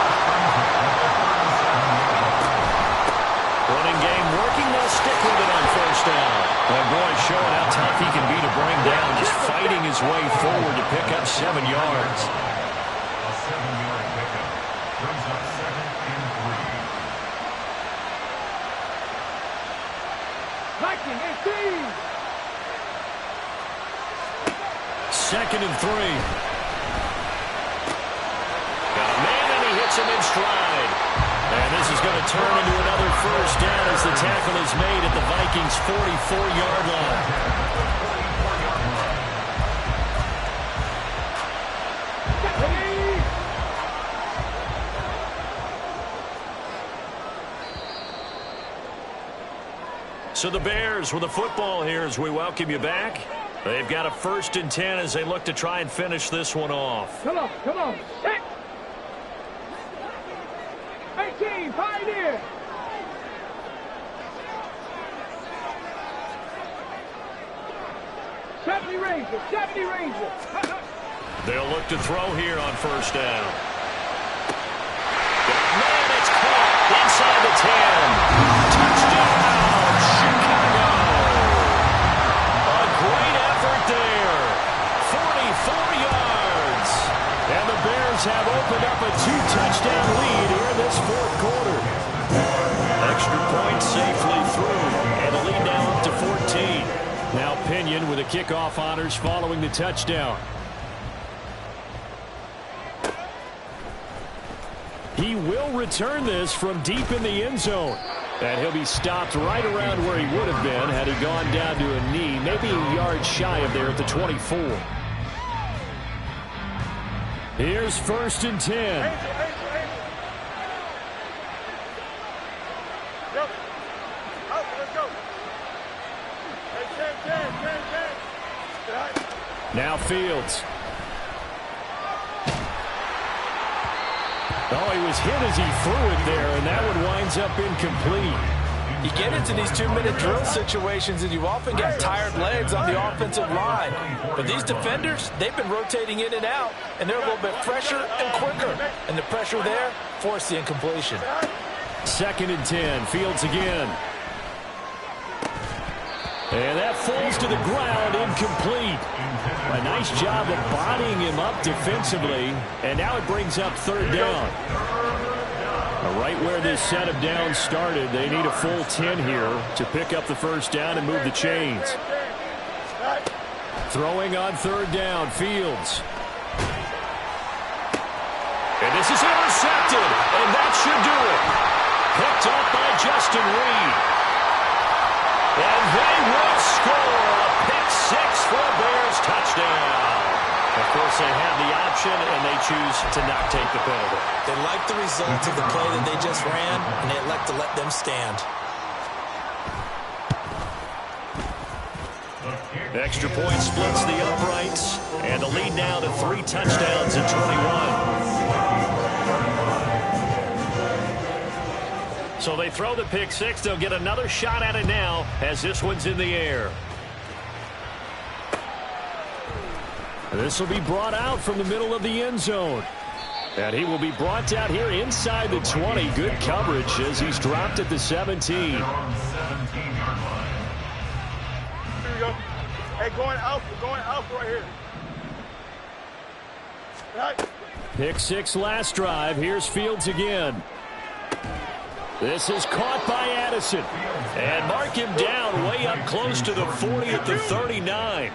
Speaker 1: Running game working. They'll stick with it on 1st down. And boy, showing how tough he can be to bring down, just fighting his way forward to pick up 7 yards.
Speaker 4: A 7-yard pickup brings up 2nd and
Speaker 2: 19, 18.
Speaker 1: 2nd and 3. Got a man, and he hits him in stride. And this is going to turn into another first down as the tackle is made at the Vikings' 44-yard line. So the Bears with the football here as we welcome you back. They've got a 1st and 10 as they look to try and finish this one off.
Speaker 2: Come on, come on. 18, Pioneer. '70 Ranger, 70 Ranger.
Speaker 1: They'll look to throw here on 1st down. Man, it's caught inside the 10. Touchdown, Chicago. A great effort there. 44 yards. And the Bears have opened up a 2-touchdown lead here in this 4th quarter. Extra point safely through. And the lead now up to 14. Now Pinion with the kickoff honors following the touchdown. He will return this from deep in the end zone. And he'll be stopped right around where he would have been had he gone down to a knee, maybe a yard shy of there at the 24. Here's 1st and 10. Now Fields. Oh, he was hit as he threw it there, and that one winds up incomplete.
Speaker 3: You get into these 2-minute drill situations, and you often get tired legs on the offensive line. But these defenders, they've been rotating in and out, and they're a little bit fresher and quicker. And the pressure there forced the incompletion.
Speaker 1: 2nd and 10. Fields again. And that falls to the ground, incomplete. A nice job of bodying him up defensively. And now it brings up 3rd down. Right where this set of downs started, they need a full 10 here to pick up the 1st down and move the chains. Throwing on 3rd down, Fields. And this is intercepted, and that should do it. Picked up by Justin Reed. And they will score a pick-6 for a Bears touchdown. Of course, they have the option, and they choose to not take the penalty.
Speaker 5: They like the result of the play that they just ran, and they elect to let them stand.
Speaker 1: Extra point splits the uprights, and the lead now to 3 touchdowns at 21. So they throw the pick-6. They'll get another shot at it now as this one's in the air. This will be brought out from the middle of the end zone. And he will be brought out here inside the 20. Good coverage as he's dropped at the 17.
Speaker 6: Here we go. Hey, going out right here. Right.
Speaker 1: Pick-6 last drive. Here's Fields again. This is caught by Addison. And mark him down way up close to the 40 at the 39.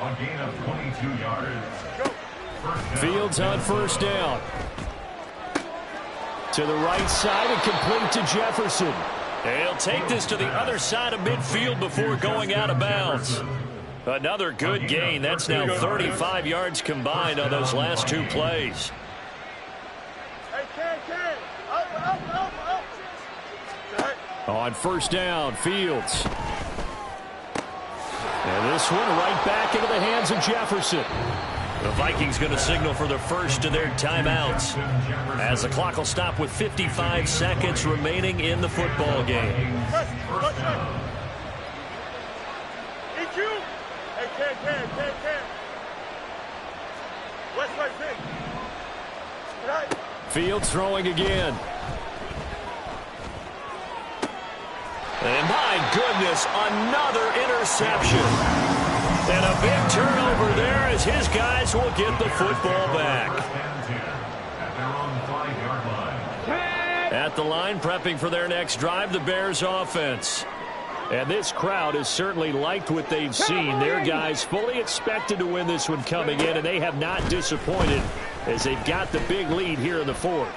Speaker 4: A gain of 22 yards.
Speaker 1: Fields on 1st down. To the right side and complete to Jefferson. He'll take this to the other side of midfield before going out of bounds. Another good gain. That's now 35 yards combined on those last 2 plays.
Speaker 6: Hey, Ken. Up.
Speaker 1: On 1st down, Fields. And this one right back into the hands of Jefferson. The Vikings going to signal for the first of their timeouts as the clock will stop with 55 seconds remaining in the football game.
Speaker 6: EQ. Hey, Ken. West right big. Right.
Speaker 1: Fields throwing again. And my goodness, another interception. And a big turnover there as his guys will get the football back. At the line, prepping for their next drive, the Bears offense. And this crowd has certainly liked what they've seen. Their guys fully expected to win this one coming in, and they have not disappointed as they've got the big lead here in the fourth.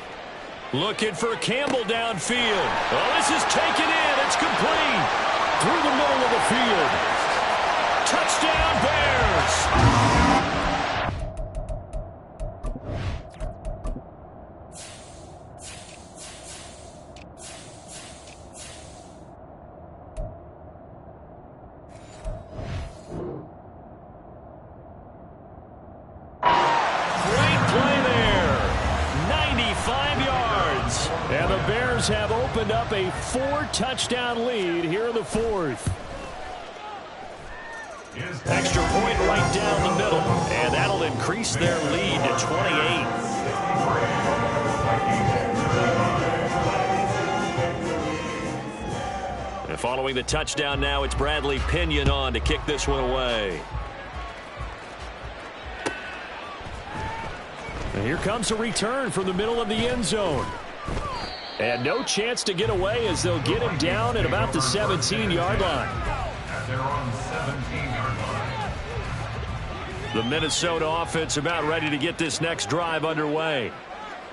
Speaker 1: Looking for Campbell downfield. Oh, this is taken in. It's complete. Through the middle of the field. Touchdown, Bears. And the Bears have opened up a 4-touchdown lead here in the fourth. Extra point right down the middle, and that'll increase their lead to 28. And following the touchdown now, it's Bradley Pinion on to kick this one away. And here comes a return from the middle of the end zone. And no chance to get away as they'll get him down at about the 17-yard line.
Speaker 4: At their own 17-yard line.
Speaker 1: The Minnesota offense about ready to get this next drive underway.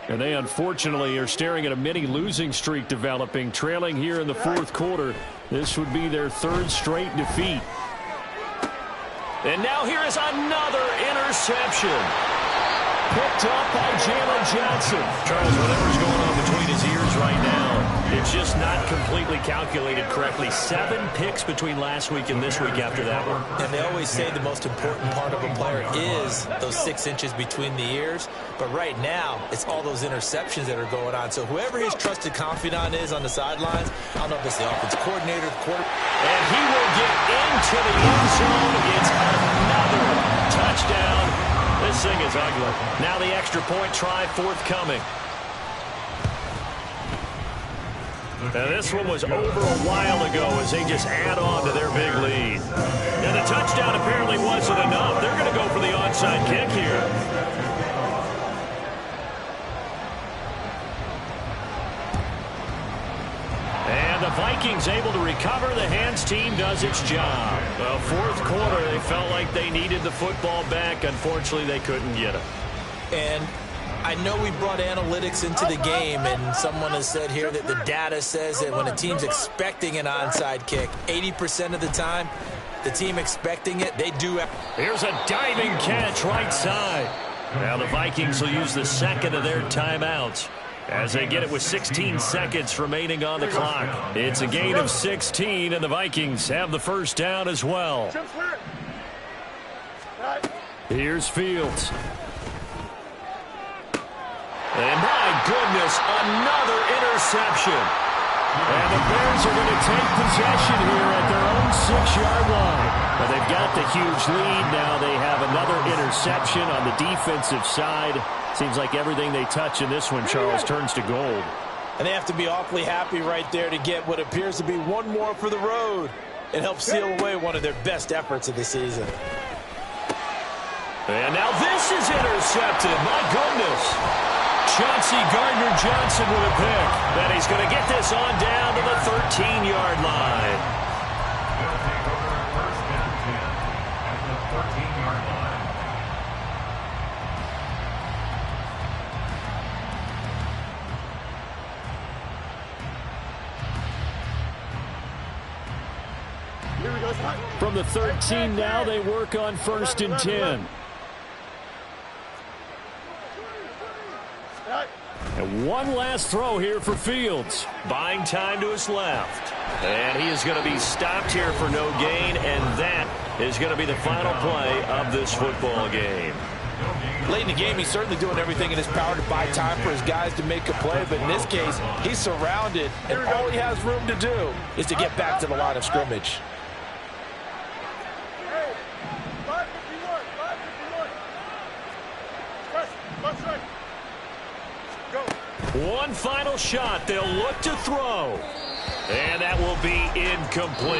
Speaker 1: And they unfortunately are staring at a mini losing streak developing, trailing here in the fourth quarter. This would be their third straight defeat. And now here is another interception. Picked up by Jalen Johnson. Charles, whatever's going on between his ears right now, it's just not completely calculated correctly. 7 picks between last week and this week after that one.
Speaker 5: And they always say the most important part of a player is those 6 inches between the ears. But right now, it's all those interceptions that are going on. So whoever his trusted confidant is on the sidelines, I don't know if it's the offensive coordinator, the quarterback.
Speaker 1: And he will get into the end zone. It's another touchdown. This thing is ugly. Now the extra point try forthcoming. Now this one was over a while ago as they just add on to their big lead. And the touchdown apparently wasn't enough. They're going to go for the onside kick here. The Vikings able to recover. The hands team does its job. Well, fourth quarter, they felt like they needed the football back. Unfortunately, they couldn't get it.
Speaker 5: And I know we brought analytics into the game, and someone has said here that the data says that when a team's expecting an onside kick, 80% of the time, the team expecting it, they do.
Speaker 1: Here's a diving catch right side. Now the Vikings will use the second of their timeouts as they get it with 16 seconds remaining on the clock. It's a gain of 16, and the Vikings have the first down as well. Here's Fields. And my goodness, another interception. And the Bears are going to take possession here at their own 6-yard line. But they've got the huge lead. Now they have another interception on the defensive side. Seems like everything they touch in this one, Charles, turns to gold.
Speaker 3: And they have to be awfully happy right there to get what appears to be one more for the road and help seal away one of their best efforts of the season.
Speaker 1: And now this is intercepted. My goodness. Chauncey Gardner-Johnson with a pick. Then he's going to get this on down to the 13-yard line.
Speaker 4: They'll take over first and 10 at the 14-yard line.
Speaker 1: From the 13 now, they work on first and 10. And one last throw here for Fields. Buying time to his left. And he is going to be stopped here for no gain, and that is going to be the final play of this football game.
Speaker 3: Late in the game, he's certainly doing everything in his power to buy time for his guys to make a play, but in this case, he's surrounded, and all he has room to do is to get back to the line of scrimmage.
Speaker 1: One final shot. They'll look to throw. And that will be incomplete.